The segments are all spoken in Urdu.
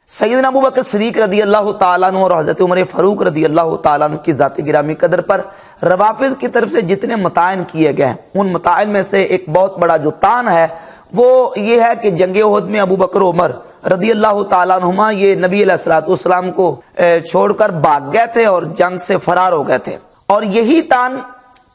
سیدنا ابو بکر صدیق رضی اللہ تعالیٰ عنہ اور حضرت عمر فاروق رضی اللہ تعالیٰ عنہ کی ذات گرامی قدر پر روافض کی طرف سے جتنے مطائن کیے گئے ہیں، ان مطائن میں سے ایک بہت بڑا جو تان ہے وہ یہ ہے کہ جنگ احد میں ابو بکر عمر رضی اللہ تعالیٰ عنہما یہ نبی علیہ الصلوۃ والسلام کو چھوڑ کر بھاگ گئے تھے اور جنگ سے فرار ہو گئے تھے۔ اور یہی تان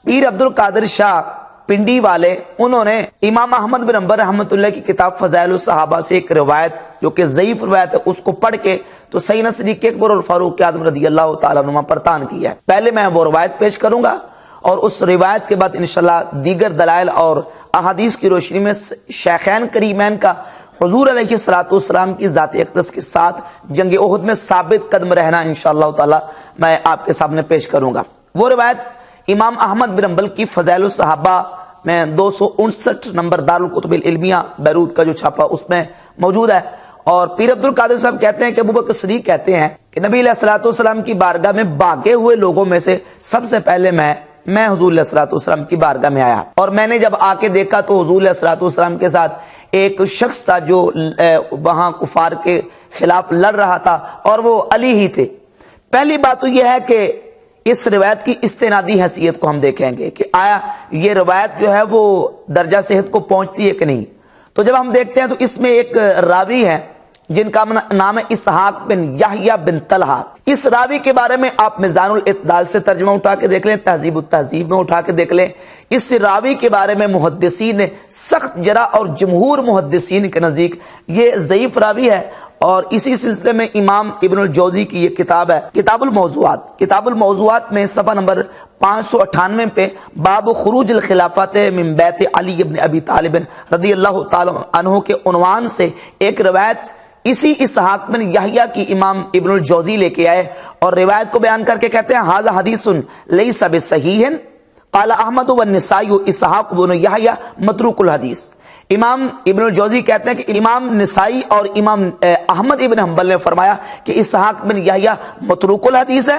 پیر عبد القادر شاہ پنڈی والے انہوں نے امام احمد بن حنبل رحمۃ اللہ کی کتاب فضائل الصحابہ سے ایک روایت جو کہ ضعیف روایت ہے اس کو پڑھ کے تو سیدنا صدیق اکبر اور فاروق اعظم رضی اللہ تعالیٰ عنہما پر تان کیا ہے۔ پہلے میں وہ روایت پیش کروں گا اور اس روایت کے بعد انشاءاللہ دیگر دلائل اور احادیث کی روشنی میں شیخین کریمین کا حضور علیہ الصلوۃ والسلام کی ذات اقدس کے ساتھ جنگ احد میں ثابت قدم رہنا انشاءاللہ تعالی میں آپ کے سامنے پیش کروں گا۔ وہ روایت امام احمد بن حنبل کی فضائل الصحابہ میں 259 نمبر دارالکتب العلمیہ بیروت کا جو چھاپا اس میں موجود ہے، اور پیر عبد القادر صاحب کہتے ہیں کہ ابو بکر صدیق کہتے ہیں کہ نبی علیہ الصلوۃ والسلام کی بارگاہ میں بھاگے ہوئے لوگوں میں سے سب سے پہلے میں حضور علیہ الصلوۃ والسلام کی بارگاہ میں آیا، اور میں نے جب آ کے دیکھا تو حضور علیہ الصلوۃ والسلام کے ساتھ ایک شخص تھا جو وہاں کفار کے خلاف لڑ رہا تھا اور وہ علی ہی تھے۔ پہلی بات تو یہ ہے کہ اس روایت کی استنادی حیثیت کو ہم دیکھیں گے کہ آیا یہ روایت جو ہے وہ درجہ صحت کو پہنچتی ہے کہ نہیں۔ تو جب ہم دیکھتے ہیں تو اس میں ایک راوی ہے جن کا نام ہے اسحاق بن یحییٰ بن طلحہ۔ اس راوی کے بارے میں آپ میزان الاعتدال سے ترجمہ اٹھا کے دیکھ لیں، تہذیب التہذیب میں اٹھا کے دیکھ لیں، اس راوی کے بارے میں محدثین نے سخت جرح اور جمہور محدثین کے نزدیک یہ ضعیف راوی ہے۔ اور اسی سلسلے میں امام ابن الجوزی کی یہ کتاب ہے کتاب الموضوعات میں صفحہ نمبر 598 پہ باب خروج الخلافت من بیت علی ابن ابی طالب رضی اللہ تعالی عنہ کے عنوان سے ایک روایت اسی اسحاق بن یحییٰ کی امام ابن الجوزی لے کے آئے اور روایت کو بیان کر کے کہتے ہیں ھذا حدیث لیس بصحیح قال احمد والنسائی اسحاق بن یحییٰ متروک الحدیث۔ امام ابن الجوزی کہتے ہیں کہ امام نسائی اور امام احمد ابن حنبل نے فرمایا کہ اسحاق بن یحییٰ متروک الحدیث ہے،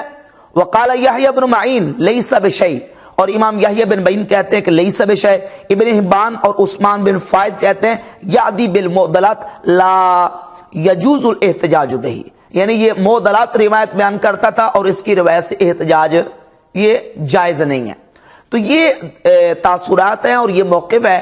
وقال یحییٰ بن معین لیس بشیء، اور امام یحییٰ بن معین کہتے ہیں کہ لیس بشیء۔ ابن حبان اور عثمان بن فائد کہتے ہیں یعدی بالمعضلات لا یجوز الاحتجاج بہ، یعنی یہ معضلات روایت بیان کرتا تھا اور اس کی روایت سے احتجاج یہ جائز نہیں ہے۔ تو یہ تاثرات ہیں اور یہ موقف ہے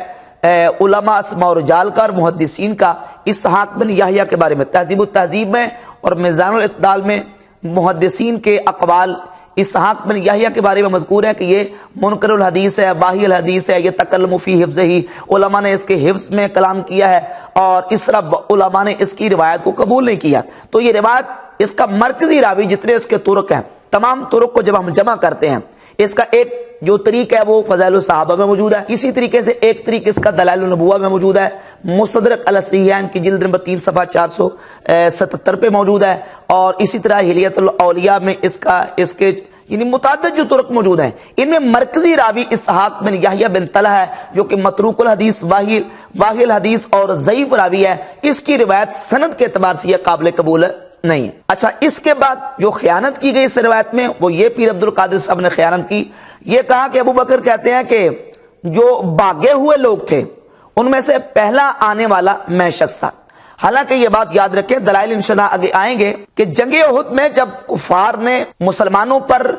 علماء اسماء و رجال کا اور محدثین کا اسحاق بن یحییٰ کے بارے میں۔ تہذیب التہذیب میں اور میزان الاعتدال میں محدثین کے اقوال اسحاق بن یحییٰ کے بارے میں مذکور ہے کہ یہ منکر الحدیث ہے، واہی الحدیث ہے، یہ تکلم فی حفظہ ہی، علماء نے اس کے حفظ میں کلام کیا ہے اور اس طرح علماء نے اس کی روایت کو قبول نہیں کیا۔ تو یہ روایت اس کا مرکزی راوی جتنے اس کے طرق ہیں، تمام طرق کو جب ہم جمع کرتے ہیں اس کا ایک جو طریق ہے وہ فضائل الصحابہ میں موجود ہے، اسی طریقے سے ایک طریق اس کا دلائل النبوہ میں موجود ہے، مستدرک علی الصحیحین کی جلد نمبر 3 صفحہ 477 پہ موجود ہے، اور اسی طرح ہلیۃ الاولیاء میں اس کے یعنی متعدد جو طرق موجود ہیں، ان میں مرکزی راوی اسحاق بن یحییٰ بن طلحہ ہے جو کہ متروک الحدیث، واہی الحدیث اور ضعیف راوی ہے۔ اس کی روایت سند کے اعتبار سے یہ قابل قبول نہیں ہے۔ اچھا، اس کے بعد جو خیانت کی گئی اس روایت میں وہ یہ پیر عبد القادر صاحب نے خیانت کی، یہ کہا کہ ابو بکر کہتے ہیں کہ جو بھاگے ہوئے لوگ تھے ان میں سے پہلا آنے والا میں شخص تھا۔ حالانکہ یہ بات یاد رکھیں، دلائل انشاءاللہ آگے آئیں گے کہ جنگ احد میں جب کفار نے مسلمانوں پر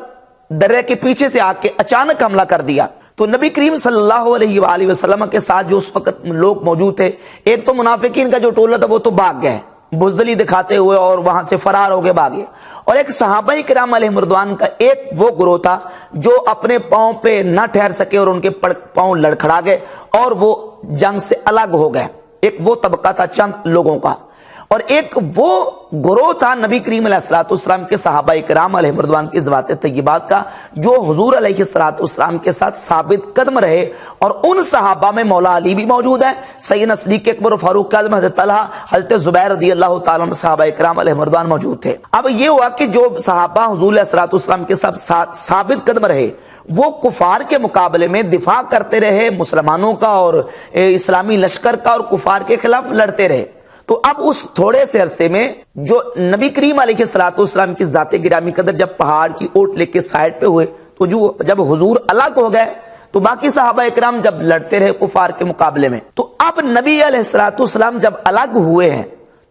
درے کے پیچھے سے آ کے اچانک حملہ کر دیا تو نبی کریم صلی اللہ علیہ وآلہ وسلم کے ساتھ جو اس وقت لوگ موجود تھے، ایک تو منافقین کا جو ٹولہ تھا وہ تو بھاگ گئے بزدلی دکھاتے ہوئے اور وہاں سے فرار ہو گئے، بھاگے، اور ایک صحابہ کرام علیہ رضوان کا ایک وہ گروہ تھا جو اپنے پاؤں پہ نہ ٹھہر سکے اور ان کے پاؤں لڑکھڑا گئے اور وہ جنگ سے الگ ہو گئے۔ ایک وہ طبقہ تھا چند لوگوں کا، اور ایک وہ گروہ تھا نبی کریم علیہ الصلوۃ والسلام کے صحابہ کرام علیہ رضوان کی ذوات طیبات کا جو حضور علیہ الصلوۃ والسلام کے ساتھ ثابت قدم رہے، اور ان صحابہ میں مولا علی بھی موجود ہے، سیدنا صدیق اکبر و فاروق اعظم، حضرت طلحہ، حضرت زبیر رضی اللہ تعالیٰ عنہ، صحابہ کرام علیہ رضوان موجود تھے۔ اب یہ ہوا کہ جو صحابہ حضور علیہ الصلوۃ والسلام کے ساتھ ثابت قدم رہے وہ کفار کے مقابلے میں دفاع کرتے رہے مسلمانوں کا اور اسلامی لشکر کا، اور کفار کے خلاف لڑتے رہے۔ تو اب اس تھوڑے سے عرصے میں جو نبی کریم علیہ الصلوۃ والسلام کی ذات گرامی قدر جب پہاڑ کی اوٹ لے کے سائڈ پہ ہوئے تو جب حضور الگ ہو گئے تو باقی صحابہ اکرام جب لڑتے رہے کفار کے مقابلے میں، تو اب نبی علیہ الصلوۃ والسلام جب الگ ہوئے ہیں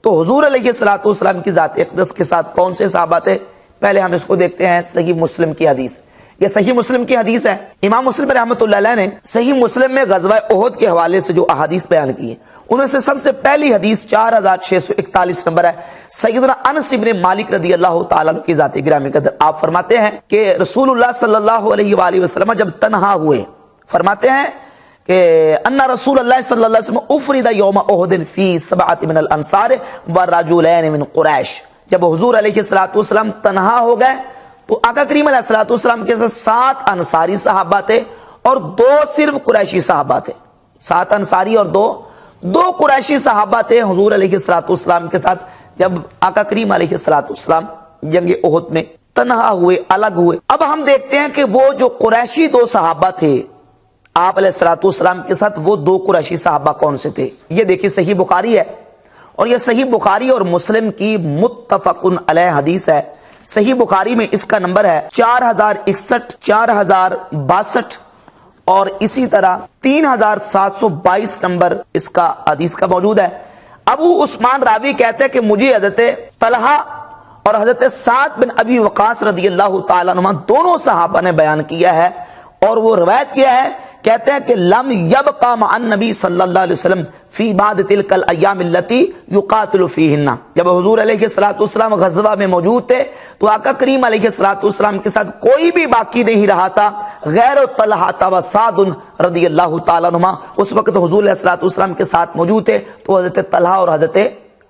تو حضور علیہ الصلوۃ والسلام کی ذات اقدس کے ساتھ کون سے صحابہ تھے؟ پہلے ہم اس کو دیکھتے ہیں صحیح مسلم کی حدیث. یہ صحیح مسلم کی حدیث ہے. امام مسلم رحمۃ اللہ علیہ نے صحیح مسلم میں غزوہ احد کے حوالے سے جو احادیث بیان کی ہیں ان میں سے سب سے پہلی حدیث 4641 نمبر ہے. سیدنا انس بن مالک رضی اللہ تعالیٰ عنہ کی ذات گرامی قدر آپ فرماتے ہیں کہ رسول اللہ صلی اللہ علیہ وآلہ وسلم جب تنہا ہوئے، فرماتے ہیں کہ ان رسول اللہ صلی اللہ علیہ وسلم افرد یوم احد فی سبعۃ من الانصار ورجلین من قریش. جب حضور علیہ الصلوۃ والسلام تنہا ہو گئے تو آقا کریم علیہ الصلوۃ والسلام کے ساتھ 7 انصاری صحابہ تھے اور 2 صرف قریشی صحابہ تھے. 7 انصاری اور 2 قریشی صحابہ تھے حضور علیہ الصلوۃ والسلام کے ساتھ جب آقا کریم علیہ الصلوۃ والسلام جنگ احد میں تنہا ہوئے، الگ ہوئے. اب ہم دیکھتے ہیں کہ وہ جو قریشی 2 صحابہ تھے آپ علیہ الصلوۃ والسلام کے ساتھ، وہ 2 قریشی صحابہ کون سے تھے؟ یہ دیکھیے صحیح بخاری ہے اور یہ صحیح بخاری اور مسلم کی متفق علیہ حدیث ہے. صحیح بخاری میں اس کا نمبر ہے 4061، 4062 اور اسی طرح 3722 نمبر اس کا حدیث کا موجود ہے. ابو عثمان راوی کہتے ہیں کہ مجھے حضرت طلحہ اور حضرت سعد بن ابی وقاص رضی اللہ تعالیٰ عنہ دونوں صحابہ نے بیان کیا ہے اور وہ روایت کیا ہے، کہتے ہیں کہ لم یبقى مع النبی صلی اللہ علیہ وسلم فی بعد تلک الایام التي يقاتل فیہن. جب حضور علیہ الصلوۃ والسلام غزوہ میں موجود تھے تو آقا کریم علیہ الصلوۃ والسلام کے ساتھ کوئی بھی باقی نہیں رہا تھا غیر طلحہ و سعد رضی اللہ تعالیٰ عنہما. اس وقت حضور علیہ الصلوۃ والسلام کے ساتھ موجود تھے تو حضرت طلحہ اور حضرت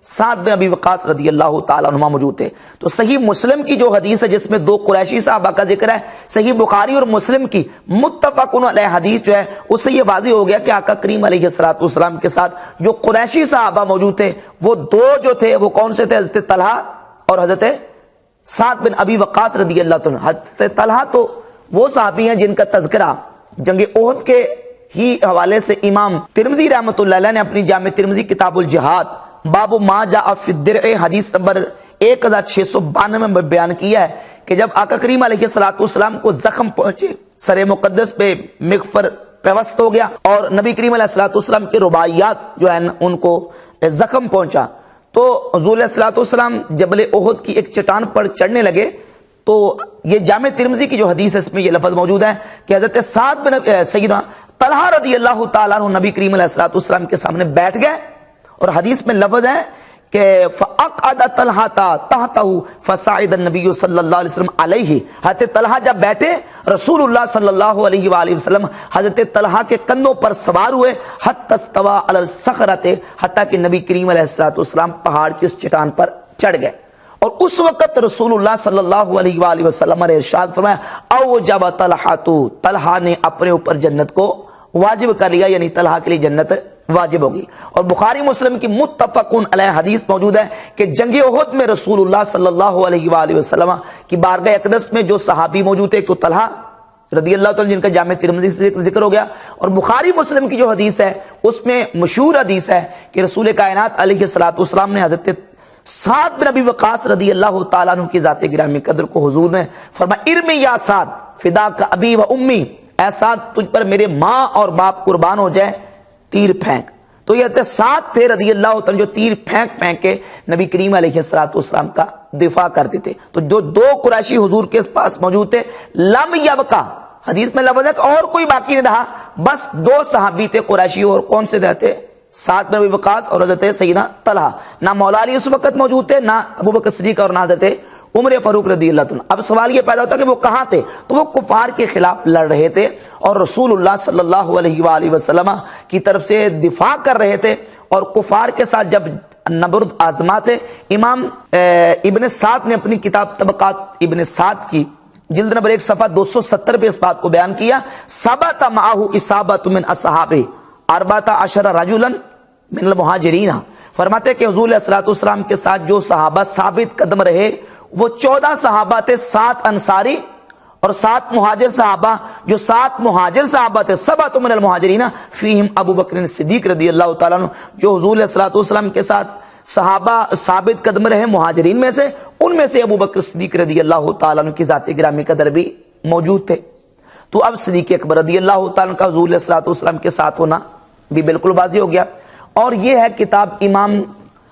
سعد بن ابی وقاص رضی اللہ تعالیٰ عنہما موجود تھے. تو صحیح مسلم کی جو حدیث ہے جس میں 2 قریشی صحابہ کا ذکر ہے، صحیح بخاری اور مسلم کی متفق علیہ حدیث جو ہے اس سے یہ واضح ہو گیا کہ آقا کریم علیہ الصلوۃ والسلام کے ساتھ جو قریشی صحابہ موجود تھے وہ 2 جو تھے وہ کون سے تھے؟ حضرت طلحہ اور حضرت سعد بن ابی وقاص رضی اللہ تعالیٰ. حضرت طلحہ تو وہ صحابی ہیں جن کا تذکرہ جنگ احد کے ہی حوالے سے امام ترمذی رحمۃ اللہ علیہ نے اپنی جامع ترمذی کتاب الجہاد باب ما جاء فی الدرع حدیث نمبر 1692 میں بیان کیا ہے کہ جب آقا کریم علیہ الصلوۃ والسلام کو زخم پہنچے، سر مقدس پہ مغفر پیوست ہو گیا اور نبی کریم علیہ الصلوۃ والسلام کے رباعیات جو ہے ان کو زخم پہنچا تو حضور علیہ الصلوۃ والسلام جبل احد کی ایک چٹان پر چڑھنے لگے. تو یہ جامع ترمذی کی جو حدیث ہے اس میں یہ لفظ موجود ہے کہ حضرت سعد بن سیدنا طلحہ رضی اللہ تعالیٰ عنہ نبی کریم علیہ الصلوۃ والسلام کے سامنے بیٹھ گئے اور حدیث میں لفظ ہے کہ فَأَقْعَدَ طَلْحَةَ تَحْتَهُ فَصَعِدَ النَّبِيُّ صلی اللہ علیہ وسلم علیہ. حضرت طلحہ جب بیٹھے رسول اللہ صلی اللہ علیہ وآلہ وسلم حضرت طلحہ کے کندھوں پر سوار ہوئے حتی استوى علی الصخرۃ، حتیٰ کہ نبی کریم علیہ الصلوۃ والسلام پہاڑ کی اس چٹان پر چڑھ گئے. اور اس وقت رسول اللہ صلی اللہ علیہ وآلہ وسلم نے ارشاد فرمایا اوجب طلحہ، طلحہ نے اپنے اوپر جنت کو واجب کر لیا، یعنی طلحہ کے لیے جنت واجب ہوگی. اور بخاری مسلم کی متفق علیہ حدیث موجود ہے کہ جنگ احد میں رسول اللہ صلی اللہ علیہ وآلہ وسلم کی بارگاہ اقدس میں جو صحابی موجود تھے تو طلحہ رضی اللہ تعالیٰ جن کا جامع ترمذی سے ذکر ہو گیا. اور بخاری مسلم کی جو حدیث ہے اس میں مشہور حدیث ہے کہ رسول کائنات علیہ الصلوۃ والسلام نے حضرت سعد بن ابی وقاص رضی اللہ تعالیٰ عنہ کی ذات گرامی قدر کو حضور نے فرمایا ارمی یا سعد فداک ابی و امی، اے سعد تجھ پر میرے ماں اور باپ قربان ہو جائے، تیر پھینک. تو یہ سعد تھے رضی اللہ تعالیٰ جو تیر پھینک پھینک کے نبی کریم علیہ الصلوۃ والسلام کا دفاع کرتے تھے. تو جو 2 قریشی حضور کے پاس موجود تھے لم یبقى، حدیث میں لفظ ہے کہ اور کوئی باقی نہیں رہا، بس 2 صحابی تھے قریشی. اور کون سے تھے؟ سعد بن ابی وقاص اور حضرت سیدنا طلحہ. نہ مولا علی اس وقت موجود تھے، نہ ابو بکر صدیق اور نہ حضرت عمر فاروق رضی اللہ عنہ. اب سوال یہ پیدا ہوتا ہے کہ وہ کہاں تھے؟ تو وہ کفار کے خلاف لڑ رہے تھے اور رسول اللہ صلی اللہ علیہ وآلہ وسلم کی طرف سے دفاع کر رہے تھے. اور کفار کے ساتھ جب نبرد آزماتے، امام ابن سعد نے اپنی کتاب طبقات ابن سعد کی جلد نمبر 1 صفحہ 270 پہ اس بات کو بیان کیا. ثبت معه اصابۃ من اصحابہ 14 رجلا من المہاجرین. فرماتے کہ حضور علیہ الصلوۃ والسلام کے ساتھ جو صحابہ ثابت قدم رہے وہ 14 صحابہ تھے، 7 انصاری اور 7 مہاجر صحابہ. جو 7 مہاجر صحابہ تھے سبعۃ من المہاجرین فیہم ابو بکر صدیق رضی اللہ تعالیٰ عنہ، جو حضور علیہ الصلوۃ والسلام کے ساتھ صحابہ ثابت قدم رہے مہاجرین میں سے، ان میں سے ابو بکر صدیق رضی اللہ تعالیٰ عنہ کی ذات گرامی قدر بھی موجود تھے. تو اب صدیق اکبر رضی اللہ تعالیٰ عنہ کا حضور علیہ الصلوۃ والسلام کے ساتھ ہونا بھی بالکل واضح ہو گیا. اور یہ ہے کتاب امام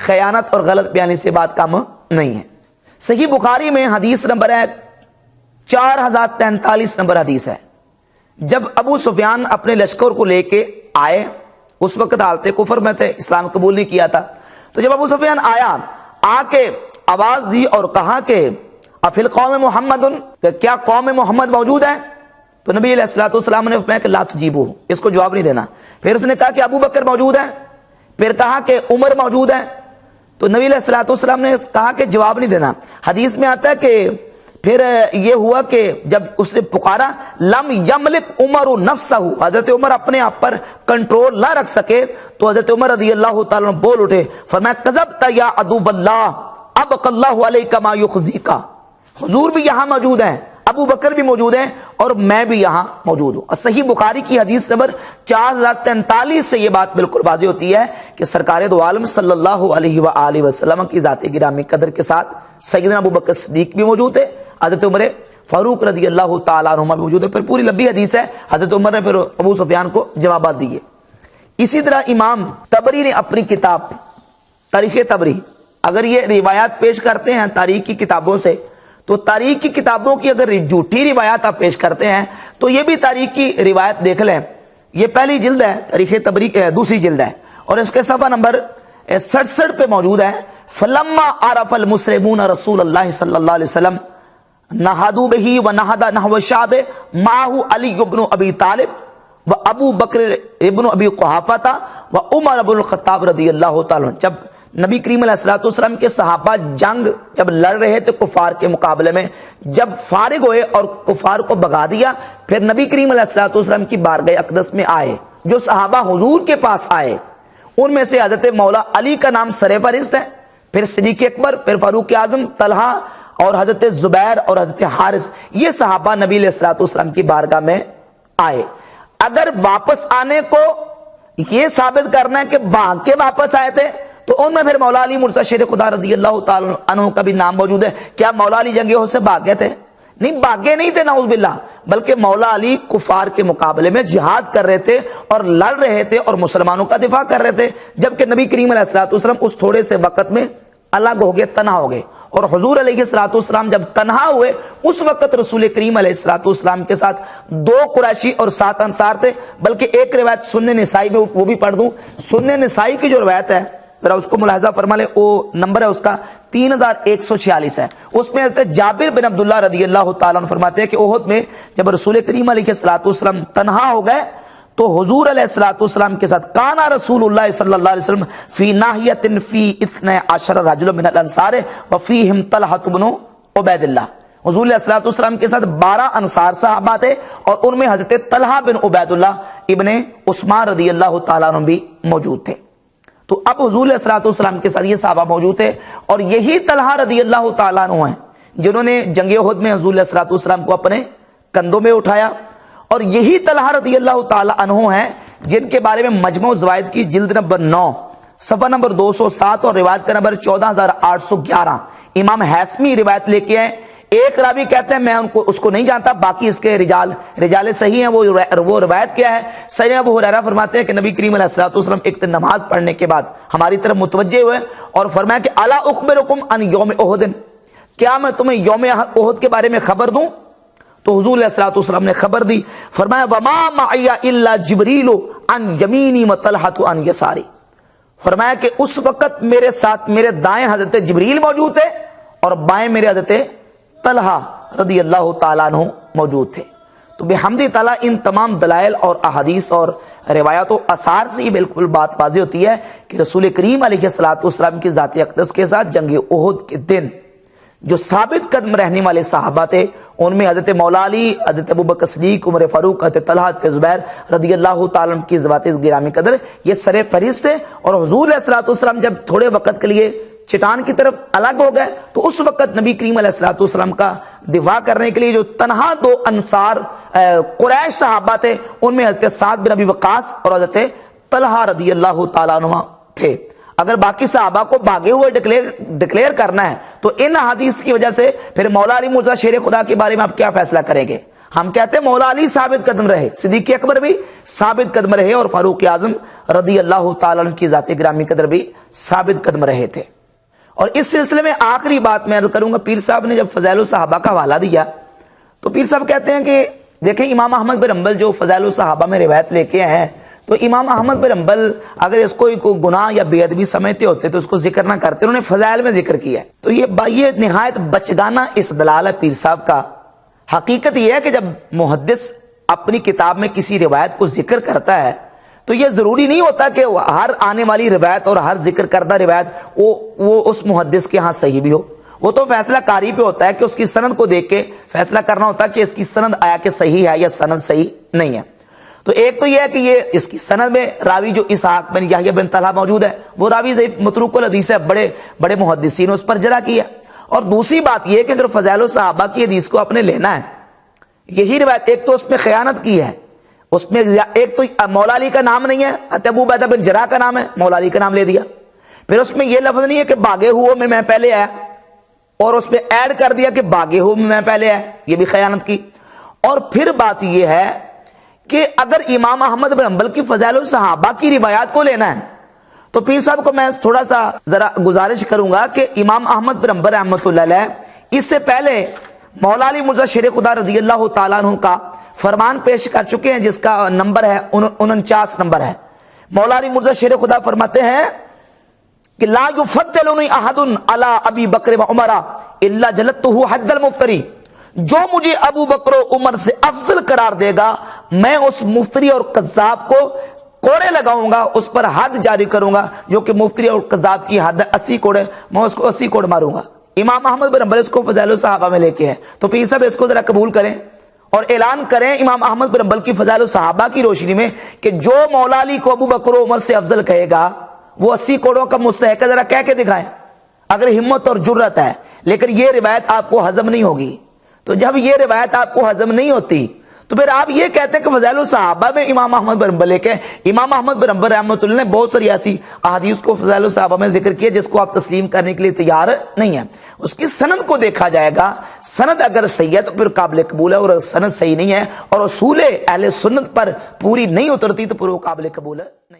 خیانت اور غلط بیانی سے بات کم نہیں ہے۔ صحیح بخاری میں حدیث نمبر ہے 4043 نمبر حدیث ہے، جب ابو سفیان اپنے لشکر کو لے کے آئے، اس وقت حالت کفر میں تھے، اسلام قبول نہیں کیا تھا، تو جب ابو سفیان آیا، آ کے آواز دی اور کہا کہ افی القوم محمد، کیا قوم محمد موجود ہے؟ تو نبی علیہ الصلوۃ والسلام نے فرمایا کہ لا تجیبو، اس کو جواب نہیں دینا۔ پھر اس نے کہا کہ ابو بکر موجود ہے، پھر کہا کہ عمر موجود ہے، تو نبی علیہ الصلوۃ والسلام نے کہا کہ جواب نہیں دینا۔ حدیث میں آتا ہے کہ پھر یہ ہوا کہ جب اس نے پکارا لم یملک عمر نفسہ، حضرت عمر اپنے آپ پر کنٹرول نہ رکھ سکے، تو حضرت عمر رضی اللہ تعالیٰ عنہ بول اٹھے، فرمایا کذبت یا عدو اللہ ابقى اللہ علیک ما یخزیک۔ حضور بھی یہاں موجود ہیں، ابو بکر بھی موجود ہیں، اور میں بھی یہاں موجود ہوں۔ صحیح بخاری کی حدیث نمبر 4043 سے یہ بات بالکل واضح ہوتی ہے کہ سرکار دو عالم صلی اللہ علیہ وآلہ وسلم کی ذات گرامی قدر کے ساتھ سیدنا ابو بکر صدیق بھی موجود ہے، حضرت عمر فاروق رضی اللہ تعالیٰ عنہ موجود ہے۔ پھر پوری لمبی حدیث ہے، حضرت عمر نے پھر ابو سفیان کو جوابات دیے۔ اسی طرح امام طبری نے اپنی کتاب تاریخ طبری، اگر یہ روایات پیش کرتے ہیں تاریخ کی کتابوں سے، تو تاریخ کی کتابوں کی اگر جھوٹی روایات آپ پیش کرتے ہیں تو یہ بھی تاریخ کی روایت دیکھ لیں۔ یہ پہلی جلد ہے تاریخ طبری کی، دوسری جلد ہے، اور اس کے صفحہ نمبر 67 پہ موجود ہے، فلما عرف المسلمون رسول اللہ صلی اللہ علیہ وسلم نہادوا بہ ونہد نحو الشعب معه علی بن ابی طالب و ابو بکر ابن ابی قحافہ و عمر بن الخطاب رضی اللہ تعالیٰ عنہ۔ جب نبی کریم علیہ الصلوۃ والسلام کے صحابہ جنگ جب لڑ رہے تھے کفار کے مقابلے میں، جب فارغ ہوئے اور کفار کو بھگا دیا، پھر نبی کریم علیہ الصلوۃ والسلام کی بارگاہ اقدس میں آئے، جو صحابہ حضور کے پاس آئے ان میں سے حضرت مولا علی کا نام سر فہرست ہے، پھر صدیق اکبر، پھر فاروق اعظم، طلحہ اور حضرت زبیر اور حضرت حارث، یہ صحابہ نبی علیہ الصلوۃ والسلام کی بارگاہ میں آئے۔ اگر واپس آنے کو یہ ثابت کرنا ہے کہ بھاگ کے واپس آئے تھے، تو ان میں پھر مولا علی مرتضی شیر خدا رضی اللہ تعالیٰ عنہ کا بھی نام موجود ہے۔ کیا مولا علی جنگ احد سے بھاگ گئے تھے؟ نہیں، بھاگے نہیں تھے نعوذ باللہ، بلکہ مولا علی کفار کے مقابلے میں جہاد کر رہے تھے اور لڑ رہے تھے اور مسلمانوں کا دفاع کر رہے تھے، جبکہ نبی کریم علیہ الصلوۃ والسلام اس تھوڑے سے وقت میں الگ ہو گئے، تنہا ہو گئے۔ اور حضور علیہ الصلوۃ والسلام جب تنہا ہوئے، اس وقت رسول کریم علیہ الصلوۃ والسلام کے ساتھ 2 قریشی اور 7 انصار تھے۔ بلکہ ایک روایت سنن نسائی میں وہ بھی پڑھ دوں، سنن نسائی کی جو روایت ہے ذرا اس کو ملاحظہ فرما لیں، وہ نمبر ہے اس کا 3146 ہے۔ اس میں حضرت جابر بن عبداللہ رضی اللہ تعالیٰ عنہ فرماتے ہیں کہ احد میں جب رسول کریم علیہ الصلوۃ والسلام تنہا ہو گئے تو حضور علیہ الصلوۃ والسلام کے ساتھ کانا رسول اللہ صلی اللہ علیہ وسلم فی ناحیۃ فی 12 رجل من الانصار وفیہم طلحہ بن عبید اللہ۔ حضور علیہ الصلوۃ والسلام کے ساتھ 12 انصار صحابہ تھے، اور ان میں حضرت طلحہ بن عبید اللہ ابن عثمان رضی اللہ تعالیٰ عنہ بھی موجود تھے۔ تو اب حضور علیہ الصلوۃ والسلام کے ساتھ یہ صحابہ موجود تھے، اور یہی طلحہ رضی اللہ تعالیٰ عنہ ہیں جنہوں نے جنگ احد میں حضور علیہ الصلوۃ والسلام کو اپنے کندھوں میں اٹھایا، اور یہی طلحہ رضی اللہ تعالیٰ عنہ ہیں جن کے بارے میں مجموع زوائد کی جلد نمبر 9 صفحہ نمبر 207 اور روایت کا نمبر 14811 امام حیثمی روایت لے کے ہیں۔ ایک راوی کہتے ہیں میں اس کو نہیں جانتا، باقی اس کے رجال صحیح ہیں۔ وہ روایت کیا ہے؟ سیدنا ابو ہریرہ فرماتے ہیں کہ نبی کریم علیہ الصلوۃ والسلام ایک دن نماز پڑھنے کے بعد ہماری طرف متوجہ ہوئے اور فرمایا کہ الا اخبرکم عن یوم احد، کیا میں تمہیں یوم احد کے بارے میں خبر دوں؟ تو حضور علیہ الصلوۃ والسلام نے خبر دی، فرمایا وما معی الا جبریل عن یمینی وطلحہ عن یساری، فرمایا کہ اس وقت میرے ساتھ میرے دائیں حضرت جبریل موجود تھے اور بائیں میرے حضرت طلحہ رضی اللہ تعالیٰ عنہ موجود تھے۔ تو بحمد تعالیٰ ان تمام دلائل اور احادیث اور روایات و آثار سے یہ بالکل بات واضح ہوتی ہے کہ رسول کریم علیہ الصلوۃ والسلام کی ذات اقدس کے ساتھ جنگ احد کے دن جو ثابت قدم رہنے والے صحابہ تھے، ان میں حضرت مولا علی، حضرت ابوبکر صدیق، عمر فاروق، حضرت طلحہ، حضرت زبیر رضی اللہ تعالیٰ عنہ کی ذات گرامی قدر یہ سر فہرست تھے۔ اور حضور علیہ الصلوۃ والسلام جب تھوڑے وقت کے لیے چٹان کی طرف الگ ہو گئے تو اس وقت نبی کریم علیہ الصلوۃ والسلام کا دفاع کرنے کے لیے جو تنہا 2 انصار قریش صحابہ تھے، ان میں حضرت سعد بن ابی وقاص اور حضرت طلحہ رضی اللہ تعالیٰ عنہ تھے۔ اگر باقی صحابہ کو بھاگے ہوئے ڈکلیئر کرنا ہے تو ان حدیث کی وجہ سے پھر مولا علی مرتضی شیر خدا کے بارے میں آپ کیا فیصلہ کریں گے؟ ہم کہتے ہیں مولا علی ثابت قدم رہے، صدیق اکبر بھی ثابت قدم رہے، اور فاروق اعظم رضی اللہ تعالیٰ عنہ کی ذات گرامی قدر بھی ثابت قدم رہے تھے۔ اور اس سلسلے میں آخری بات میں عرض کروں گا، پیر صاحب نے جب فضائل الصحابہ کا حوالہ دیا تو پیر صاحب کہتے ہیں کہ دیکھیں امام احمد بن حنبل جو فضائل الصحابہ میں روایت لے کے ہیں، تو امام احمد بن حنبل اگر اس کو گناہ یا بے ادبی سمجھتے ہوتے تو اس کو ذکر نہ کرتے، انہوں نے فضائل میں ذکر کیا ہے۔ تو یہ نہایت بچگانہ استدلال ہے پیر صاحب کا۔ حقیقت یہ ہے کہ جب محدث اپنی کتاب میں کسی روایت کو ذکر کرتا ہے تو یہ ضروری نہیں ہوتا کہ ہر آنے والی روایت اور ہر ذکر کردہ روایت وہ اس محدث کے ہاں صحیح بھی ہو، وہ تو فیصلہ کاری پہ ہوتا ہے کہ اس کی سند کو دیکھ کے فیصلہ کرنا ہوتا ہے کہ اس کی سند آیا کہ صحیح ہے یا سند صحیح نہیں ہے۔ تو ایک تو یہ ہے کہ یہ اس کی سند میں راوی جو اسحاق بن یحییٰ بن طلحہ موجود ہے وہ راوی ضعیف متروک الحدیث ہے، بڑے محدثین نے اس پر جرح کیا۔ اور دوسری بات یہ کہ اگر فضائل الصحابہ کی حدیث کو اپنے لینا ہے، یہی روایت ایک تو اس میں خیانت کی ہے، اس میں ایک تو مولا علی کا نام نہیں ہے، ابو عبیدہ بن جراح کا نام ہے، مولا علی کا نام لے دیا، پھر اس میں یہ لفظ نہیں ہے کہ باغے ہو میں پہلے آیا، اور اس پہ ایڈ کر دیا کہ باغے ہو میں پہلے آیا، یہ بھی خیانت کی۔ اور پھر بات یہ ہے کہ اگر امام احمد بن حنبل کی فضائل الصحابہ کی روایات کو لینا ہے تو پیر صاحب کو میں تھوڑا سا ذرا گزارش کروں گا کہ امام احمد بن حنبل رحمۃ اللہ علیہ اس سے پہلے مولا علی مرزا شیر خدا رضی اللہ تعالیٰ عنہ کا فرمان پیش کر چکے ہیں، جس کا نمبر ہے 49 نمبر ہے۔ مولا علی مرزا شیر خدا فرماتے ہیں کہ لا یفضلنی احد علی ابی بکر و عمر الا جلدتہ حد المفتری، جو مجھے ابو بکر و عمر سے افضل قرار دے گا میں اس مفتری اور قذاب کو کوڑے لگاؤں گا، اس پر حد جاری کروں گا، جو کہ مفتری اور قذاب کی حد 80 کوڑے، میں اس کو 80 کوڑ ماروں گا۔ امام احمد بن حنبل اس کو فضائل الصحابہ میں لے کے ہیں، تو پیر صاحب اس کو ذرا قبول کریں اور اعلان کریں امام احمد بن حنبل کی فضائل الصحابہ کی روشنی میں کہ جو مولا علی کو ابو بکر و عمر سے افضل کہے گا وہ 80 کوڑوں کا مستحق ہے، ذرا کہہ کے دکھائیں اگر ہمت اور جرت ہے۔ لیکن یہ روایت آپ کو ہضم نہیں ہوگی، تو جب یہ روایت آپ کو ہضم نہیں ہوتی تو پھر آپ یہ کہتے ہیں کہ فضائل الصحابہ میں امام احمد بن حنبل کے امام احمد بن حنبل رحمۃ اللہ نے بہت ساری ایسی احادیث کو فضائل الصحابہ میں ذکر کیا جس کو آپ تسلیم کرنے کے لیے تیار نہیں ہیں۔ اس کی سند کو دیکھا جائے گا، سند اگر صحیح ہے تو پھر قابل قبول ہے، اور سند صحیح نہیں ہے اور اصول اہل سنت پر پوری نہیں اترتی تو پھر وہ قابل قبول ہے نہیں۔